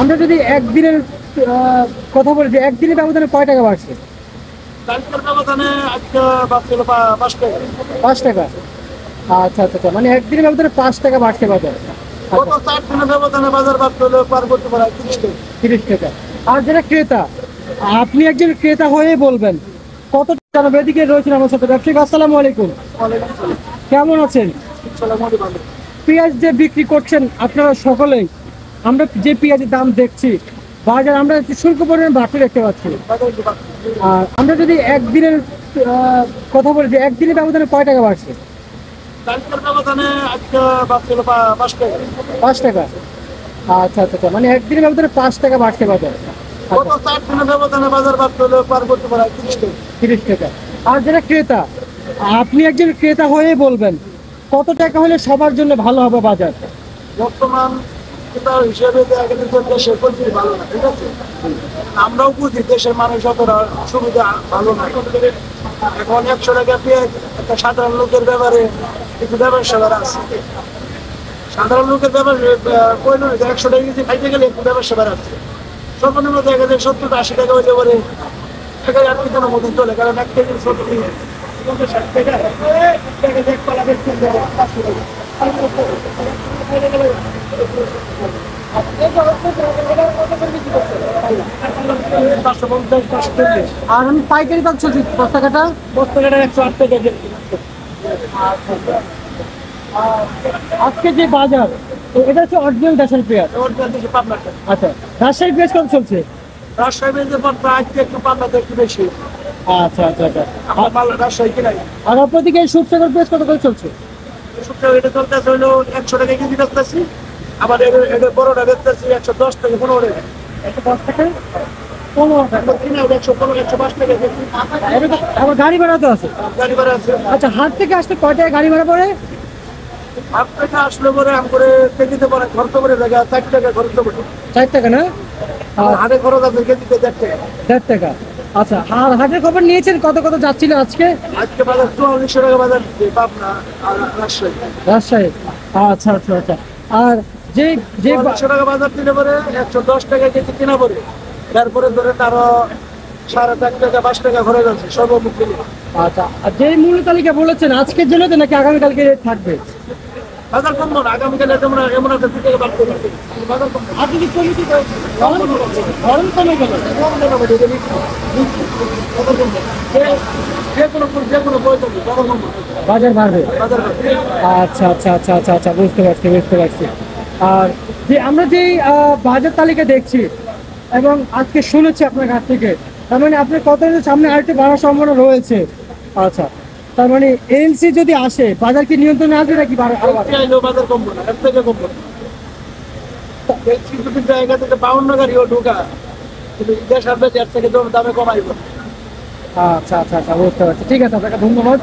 আমরা যদি একদিনের কথা বলি যে একদিনের ব্যবধানে কয় টাকা বাড়ছে? কালকের ব্যবধানে আজকে বাড়ছিল 5 টাকা। 5 টাকা। আচ্ছা আচ্ছা আচ্ছা, মানে একদিনের ব্যবধানে 5 টাকা বাড়ছে বাজার। গত 4 দিনের ব্যবধানে বাজার বাড়ছিল পার করতে পারে 30 টাকা। 30 টাকা। আর যারা ক্রেতা, আপনি একজন ক্রেতা হয়ে বলবেন কত টাকা? এদিকে রয়েছেন আমার সাথে ব্যবসায়িক। আসসালামু আলাইকুম, ওয়ালাইকুম আসসালাম। কেমন আছেন? ইনশাআল্লাহ মোটামুটি ভালো। পেঁয়াজ যে বিক্রি করছেন আপনারা সকলেই, আমরা যে পেঁয়াজের দাম দেখছি বাজার, আমরা একটু শুল্ক পরিমাণ বাড়তে দেখতে পাচ্ছি। বাজার একটু বাড়ছে। আর আমরা যদি একদিনের কথা বলি যে একদিনের ব্যবধানে কয় টাকা বাড়ছে? কালকের ব্যবধানে আজকে বাড়ছিল 5 টাকা। 5 টাকা। আচ্ছা আচ্ছা আচ্ছা, মানে একদিনের ব্যবধানে 5 টাকা বাড়ছে বাজার। গত 4 দিনের ব্যবধানে বাজার বাড়ছিল পার করতে পারে 30 টাকা। 30 টাকা। আর যারা ক্রেতা, আপনি একজন ক্রেতা হয়ে বলবেন কত টাকা হলে সবার জন্য ভালো হবে বাজার? বর্তমান ক্রেতার হিসেবে দেখা গেছে যে দেশের পরিস্থিতি ভালো না, ঠিক আছে? আমরাও বুঝি দেশের মানুষ অতটা সুবিধা ভালো না। এখন 100 টাকা পেঁয়াজ একটা সাধারণ লোকের ব্যাপারে কিছু ব্যবসা আছে। সাধারণ লোকের ব্যাপার কইল 100 টাকা কেজি খাইতে গেলে একটু ব্যবসা বাড়াচ্ছে। সর্বনিম্ন দেখা যায় 70-80 টাকা হইলে পরে টাকায় আর কি কোনো মতন চলে, কারণ 1 কেজি 60 টাকা এক পালা বেচতে হবে 500 টাকা। আর আমি পাইকারি দাম চলছি বস্তা কাটা। 108 টাকা কেজি। আজকে যে বাজার, এটা হচ্ছে অরিজিনাল দেশের পেঁয়াজ। আচ্ছা, রাজশাহী পেঁয়াজ কত চলছে? রাজশাহী বেঞ্চের পর আজকে একটু পাল্লাতে একটু বেশি। আচ্ছা আচ্ছা আচ্ছা। আমার মাল রাজশাহী কিনাই। আর অপরদিকে সুপসাগর পেঁয়াজ কত করে চলছে? শুক্রবার এটা চলতেছে হলো 100 টাকা কেজি বেচতেছি। আবার এটা বড়টা বেচতেছি 110 থেকে 15 টাকা। 110 টাকা 15 টাকা। কিনা 115 105 টাকা কেজি। আবার গাড়ি ভাড়া তো আছে। গাড়ি ভাড়া আছে। আচ্ছা, হাট থেকে আসতে কয় টাকা গাড়ি ভাড়া পড়ে? হাট থেকে আসলে পরে আম করে কেজিতে পরে খরচ করে জায়গা 4 টাকা খরচ করে। 4 টাকা না? আর হাটে খরচ আছে কেজিতে 4 টাকা। 1.5 টাকা। আচ্ছা, আর হাটের খবর নিয়েছেন কত কত যাচ্ছিল আজকে? আজকে বাজার 4400 টাকা বাজার পাবনা আর রাজশাহী। রাজশাহী। আচ্ছা আচ্ছা আচ্ছা। আর যে যে 4400 টাকা বাজার দিলে পরে 110 টাকা কেজি কিনা পরে তারপরে ধরে আরো 4.5 টাকা 5 টাকা খরচ আছে সর্বমুখ মিলে। আচ্ছা, আর যে মূল্য তালিকা বলেছেন আজকের জন্য তো নাকি আগামীকালকে থাকবে? বাজার কমবো না, আগামীকালে তোমরা এমন একটা দিকে বাড়তে পারবে। বাজার কমবো না। আপনি কি কমিটি গরম কমে গেল? যে কোনো প্রয়োজন নেই, বাজার কমবো না। বাজার বাড়বে। বাজার কমবো। আচ্ছা আচ্ছা আচ্ছা আচ্ছা আচ্ছা, বুঝতে পারছি বুঝতে পারছি। আর যে আমরা যে বাজার তালিকা দেখছি এবং আজকে শুনেছি আপনার কাছ থেকে, তার মানে আপনার কত সামনে আরেকটু বাড়ার সম্ভাবনা রয়েছে। আচ্ছা, তার মানে এলসি যদি আসে বাজার কি নিয়ন্ত্রণে আসবে নাকি চাইলেও বাজার কমবো না, এর থেকে কমবো না। এই চিন্তুটির জায়গা থেকে 52 গাড়িও ঢোকা, কিন্তু দেশ আসবে এর থেকে দামে কমাইব। আচ্ছা আচ্ছা আচ্ছা, বুঝতে পারছি। ঠিক আছে, আপনাকে ধন্যবাদ।